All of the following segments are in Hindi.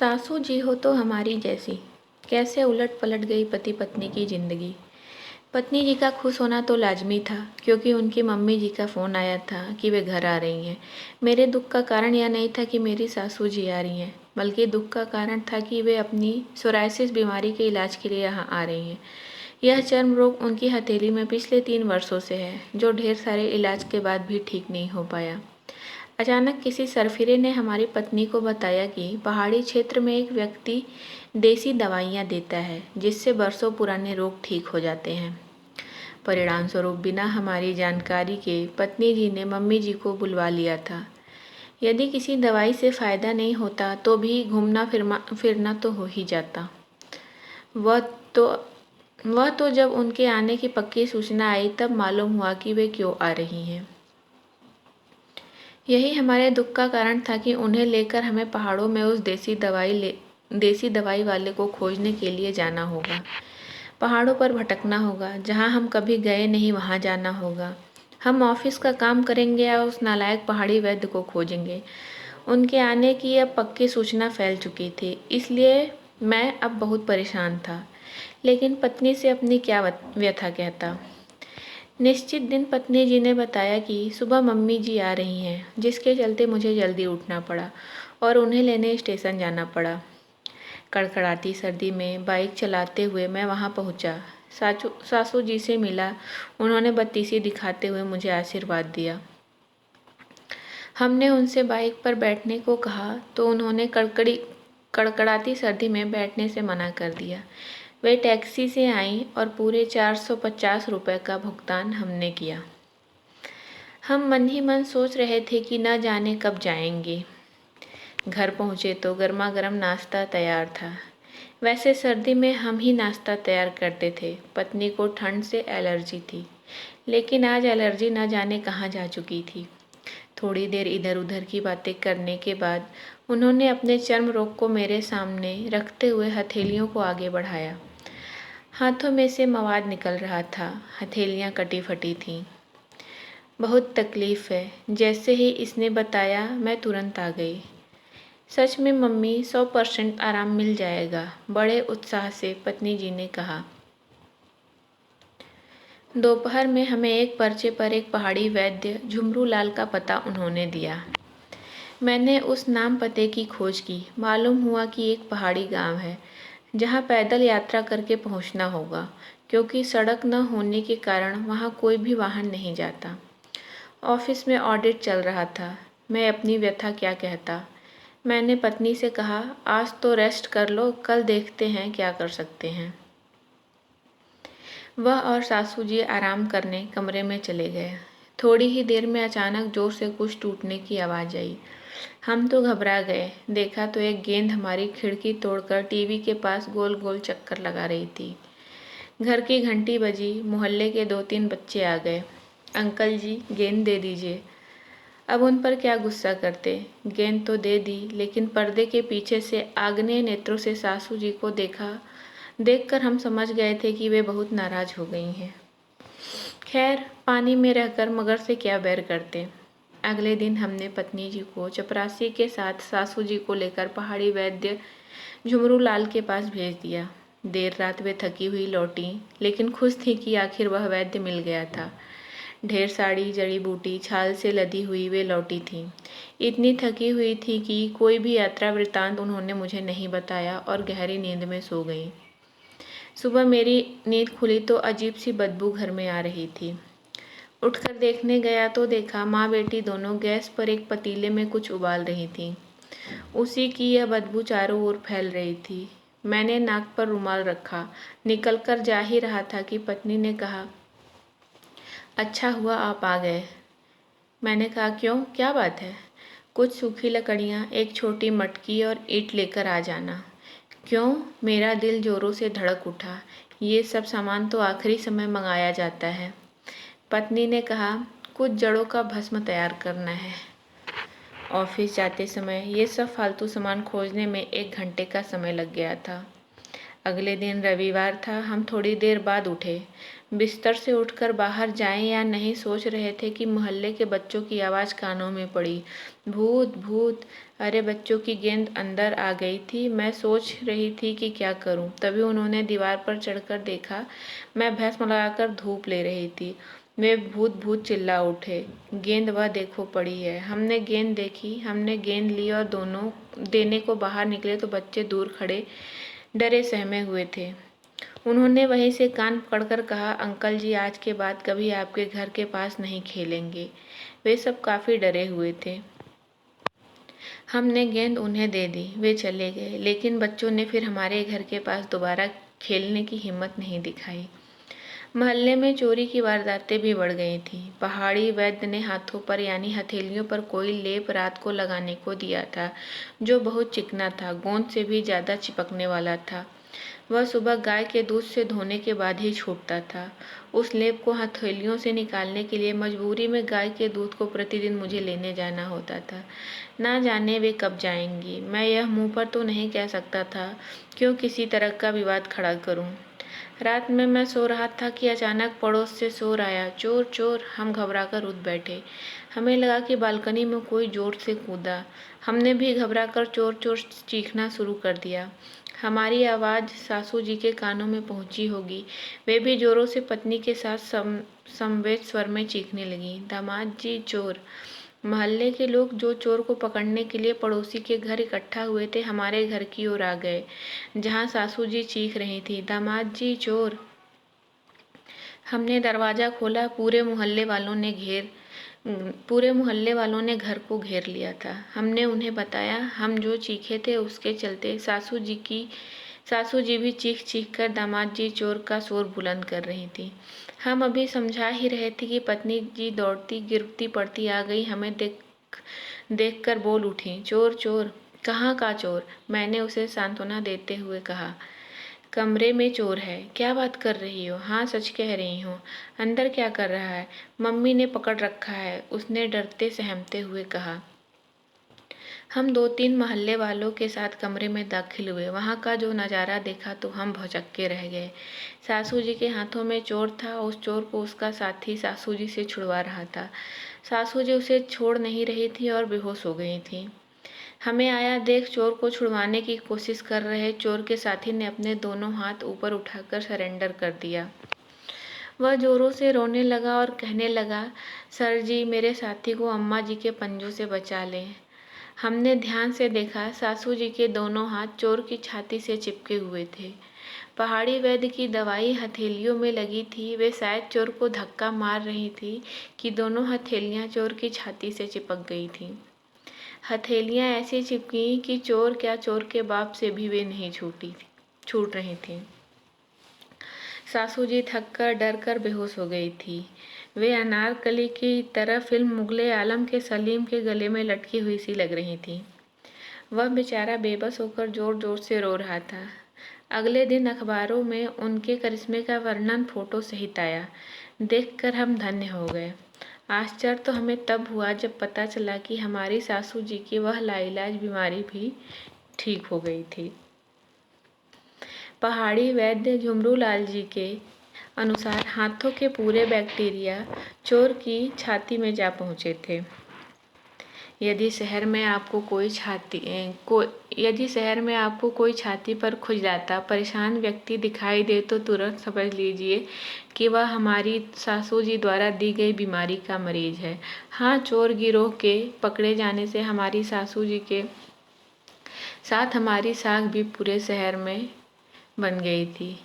सासू जी हो तो हमारी जैसी, कैसे उलट पलट गई पति पत्नी की जिंदगी। पत्नी जी का खुश होना तो लाजमी था, क्योंकि उनकी मम्मी जी का फ़ोन आया था कि वे घर आ रही हैं। मेरे दुख का कारण यह नहीं था कि मेरी सासू जी आ रही हैं, बल्कि दुख का कारण था कि वे अपनी सोराइसिस बीमारी के इलाज के लिए यहाँ आ रही हैं। यह चर्म रोग उनकी हथेली में पिछले 3 वर्षों से है, जो ढेर सारे इलाज के बाद भी ठीक नहीं हो पाया। अचानक किसी सरफिरे ने हमारी पत्नी को बताया कि पहाड़ी क्षेत्र में एक व्यक्ति देसी दवाइयाँ देता है, जिससे बरसों पुराने रोग ठीक हो जाते हैं। परिणाम स्वरूप बिना हमारी जानकारी के पत्नी जी ने मम्मी जी को बुलवा लिया था। यदि किसी दवाई से फ़ायदा नहीं होता तो भी घूमना फिरना तो हो ही जाता। वह तो वह तो जब उनके आने की पक्की सूचना आई तब मालूम हुआ कि वे क्यों आ रही हैं। यही हमारे दुख का कारण था कि उन्हें लेकर हमें पहाड़ों में उस देसी दवाई वाले को खोजने के लिए जाना होगा। पहाड़ों पर भटकना होगा, जहाँ हम कभी गए नहीं वहाँ जाना होगा। हम ऑफिस का काम करेंगे या उस नालायक पहाड़ी वैद्य को खोजेंगे। उनके आने की अब पक्की सूचना फैल चुकी थी, इसलिए मैं अब बहुत परेशान था। लेकिन पत्नी से अपनी क्या व्यथा कहता। निश्चित दिन पत्नी जी ने बताया कि सुबह मम्मी जी आ रही हैं, जिसके चलते मुझे जल्दी उठना पड़ा और उन्हें लेने स्टेशन जाना पड़ा। कड़कड़ाती सर्दी में बाइक चलाते हुए मैं वहां पहुंचा। सासू जी से मिला। उन्होंने बत्तीसी दिखाते हुए मुझे आशीर्वाद दिया। हमने उनसे बाइक पर बैठने को कहा तो उन्होंने कड़कड़ाती सर्दी में बैठने से मना कर दिया। वे टैक्सी से आईं और पूरे 450 रुपये का भुगतान हमने किया। हम मन ही मन सोच रहे थे कि न जाने कब जाएंगे। घर पहुँचे तो गर्मा गर्म नाश्ता तैयार था। वैसे सर्दी में हम ही नाश्ता तैयार करते थे। पत्नी को ठंड से एलर्जी थी, लेकिन आज एलर्जी न जाने कहाँ जा चुकी थी। थोड़ी देर इधर उधर की बातें करने के बाद उन्होंने अपने चर्म रोग को मेरे सामने रखते हुए हथेलियों को आगे बढ़ाया। हाथों में से मवाद निकल रहा था। हथेलियाँ कटी फटी थीं। बहुत तकलीफ़ है, जैसे ही इसने बताया मैं तुरंत आ गई। सच में मम्मी, 100% आराम मिल जाएगा, बड़े उत्साह से पत्नी जी ने कहा। दोपहर में हमें एक पर्चे पर एक पहाड़ी वैद्य झुमरू लाल का पता उन्होंने दिया। मैंने उस नाम पते की खोज की। मालूम हुआ कि एक पहाड़ी गांव है, जहां पैदल यात्रा करके पहुंचना होगा, क्योंकि सड़क न होने के कारण वहां कोई भी वाहन नहीं जाता। ऑफिस में ऑडिट चल रहा था। मैं अपनी व्यथा क्या कहता। मैंने पत्नी से कहा, आज तो रेस्ट कर लो, कल देखते हैं क्या कर सकते हैं। वह और सासू जी आराम करने कमरे में चले गए। थोड़ी ही देर में अचानक जोर से कुछ टूटने की आवाज़ आई। हम तो घबरा गए। देखा तो एक गेंद हमारी खिड़की तोड़कर टीवी के पास गोल गोल चक्कर लगा रही थी। घर की घंटी बजी। मोहल्ले के 2-3 बच्चे आ गए। अंकल जी, गेंद दे दीजिए। अब उन पर क्या गुस्सा करते। गेंद तो दे दी, लेकिन पर्दे के पीछे से आग्नेय नेत्रों से सासू जी को देखकर हम समझ गए थे कि वे बहुत नाराज हो गई हैं। खैर, पानी में रहकर मगर से क्या बैर करते। अगले दिन हमने पत्नी जी को चपरासी के साथ सासू जी को लेकर पहाड़ी वैद्य झुमरू लाल के पास भेज दिया। देर रात वे थकी हुई लौटी, लेकिन खुश थी कि आखिर वह वैद्य मिल गया था। ढेर सारी जड़ी बूटी छाल से लदी हुई वे लौटी थीं। इतनी थकी हुई थी कि कोई भी यात्रा वृत्तांत उन्होंने मुझे नहीं बताया और गहरी नींद में सो गई। सुबह मेरी नींद खुली तो अजीब सी बदबू घर में आ रही थी। उठकर देखने गया तो देखा माँ बेटी दोनों गैस पर एक पतीले में कुछ उबाल रही थीं। उसी की यह बदबू चारों ओर फैल रही थी। मैंने नाक पर रुमाल रखा। निकलकर जा ही रहा था कि पत्नी ने कहा, अच्छा हुआ आप आ गए। मैंने कहा, क्यों, क्या बात है? कुछ सूखी लकड़ियाँ, एक छोटी मटकी और ईंट लेकर आ जाना। क्यों? मेरा दिल जोरों से धड़क उठा। ये सब सामान तो आखिरी समय मंगाया जाता है। पत्नी ने कहा, कुछ जड़ों का भस्म तैयार करना है। ऑफिस जाते समय ये सब फालतू सामान खोजने में 1 घंटे का समय लग गया था। अगले दिन रविवार था। हम थोड़ी देर बाद उठे। बिस्तर से उठकर बाहर जाएं या नहीं सोच रहे थे कि मोहल्ले के बच्चों की आवाज़ कानों में पड़ी। भूत भूत। अरे बच्चों की गेंद अंदर आ गई थी। मैं सोच रही थी कि क्या करूं, तभी उन्होंने दीवार पर चढ़कर देखा। मैं भैंस लगाकर धूप ले रही थी। वे भूत भूत चिल्ला उठे। गेंद वह देखो पड़ी है। हमने गेंद देखी। हमने गेंद ली और दोनों देने को बाहर निकले तो बच्चे दूर खड़े डरे सहमे हुए थे। उन्होंने वहीं से कान पकड़कर कहा, अंकल जी आज के बाद कभी आपके घर के पास नहीं खेलेंगे। वे सब काफ़ी डरे हुए थे। हमने गेंद उन्हें दे दी। वे चले गए, लेकिन बच्चों ने फिर हमारे घर के पास दोबारा खेलने की हिम्मत नहीं दिखाई। मोहल्ले में चोरी की वारदातें भी बढ़ गई थीं। पहाड़ी वैद्य ने हाथों पर यानी हथेलियों पर कोई लेप रात को लगाने को दिया था, जो बहुत चिकना था, गोंद से भी ज़्यादा चिपकने वाला था। वह सुबह गाय के दूध से धोने के बाद ही छूटता था। उस लेप को हथेलियों से निकालने के लिए मजबूरी में गाय के दूध को प्रतिदिन मुझे लेने जाना होता था। ना जाने वे कब जाएंगी। मैं यह मुंह पर तो नहीं कह सकता था, क्यों किसी तरह का विवाद खड़ा करूं। रात में मैं सो रहा था कि अचानक पड़ोस से शोर आया, चोर चोर। हम घबराकर उठ बैठे। हमें लगा कि बालकनी में कोई जोर से कूदा। हमने भी घबराकर चोर चोर चीखना शुरू कर दिया। हमारी आवाज़ सासू जी के कानों में पहुंची होगी। वे भी जोरों से पत्नी के साथ समवेत स्वर में चीखने लगी, दामाद जी चोर। मोहल्ले के लोग जो चोर को पकड़ने के लिए पड़ोसी के घर इकट्ठा हुए थे, हमारे घर की ओर आ गए, जहां सासू जी चीख रही थी, दामाद जी चोर। हमने दरवाज़ा खोला। पूरे मोहल्ले वालों ने घर को घेर लिया था। हमने उन्हें बताया हम जो चीखे थे उसके चलते सासू जी भी चीख चीख कर दामाद जी चोर का शोर बुलंद कर रही थी। हम अभी समझा ही रहे थे कि पत्नी जी दौड़ती गिरती पड़ती आ गई। हमें देख कर बोल उठी, चोर चोर। कहाँ का चोर? मैंने उसे सांत्वना देते हुए कहा, कमरे में चोर है। क्या बात कर रही हो? हाँ सच कह रही हूँ। अंदर क्या कर रहा है? मम्मी ने पकड़ रखा है, उसने डरते सहमते हुए कहा। हम 2-3 मोहल्ले वालों के साथ कमरे में दाखिल हुए। वहाँ का जो नज़ारा देखा तो हम भौचक्के रह गए। सासू जी के हाथों में चोर था। उस चोर को उसका साथी सासू जी से छुड़वा रहा था। सासू जी उसे छोड़ नहीं रही थी और बेहोश हो गई थी। हमें आया देख चोर को छुड़वाने की कोशिश कर रहे चोर के साथी ने अपने दोनों हाथ ऊपर उठाकर सरेंडर कर दिया। वह जोरों से रोने लगा और कहने लगा, सर जी मेरे साथी को अम्मा जी के पंजों से बचा लें। हमने ध्यान से देखा, सासू जी के दोनों हाथ चोर की छाती से चिपके हुए थे। पहाड़ी वैद्य की दवाई हथेलियों में लगी थी। वे शायद चोर को धक्का मार रही थी कि दोनों हथेलियां चोर की छाती से चिपक गई थीं। हथेलियां ऐसी चिपकी कि चोर क्या, चोर के बाप से भी वे नहीं छूट रही थीं। सासू जी थक कर डर कर बेहोश हो गई थी। वे अनारकली की तरह फिल्म मुगले आलम के सलीम के गले में लटकी हुई सी लग रही थी। वह बेचारा बेबस होकर जोर जोर से रो रहा था। अगले दिन अखबारों में उनके करिश्मे का वर्णन फोटो सहित आया। देखकर हम धन्य हो गए। आश्चर्य तो हमें तब हुआ जब पता चला कि हमारी सासू जी की वह लाइलाज बीमारी भी ठीक हो गई थी। पहाड़ी वैद्य झुमरू लाल जी के अनुसार हाथों के पूरे बैक्टीरिया चोर की छाती में जा पहुँचे थे। यदि शहर में आपको कोई छाती पर खुजलाता परेशान व्यक्ति दिखाई दे तो तुरंत समझ लीजिए कि वह हमारी सासू जी द्वारा दी गई बीमारी का मरीज है। हाँ, चोर गिरोह के पकड़े जाने से हमारी सासू जी के साथ हमारी साख भी पूरे शहर में बन गई थी।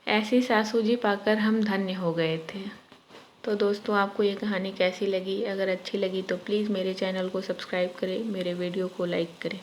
ऐसी सासू जी पाकर हम धन्य हो गए थे। तो दोस्तों, आपको ये कहानी कैसी लगी? अगर अच्छी लगी तो प्लीज़ मेरे चैनल को सब्सक्राइब करें, मेरे वीडियो को लाइक करें।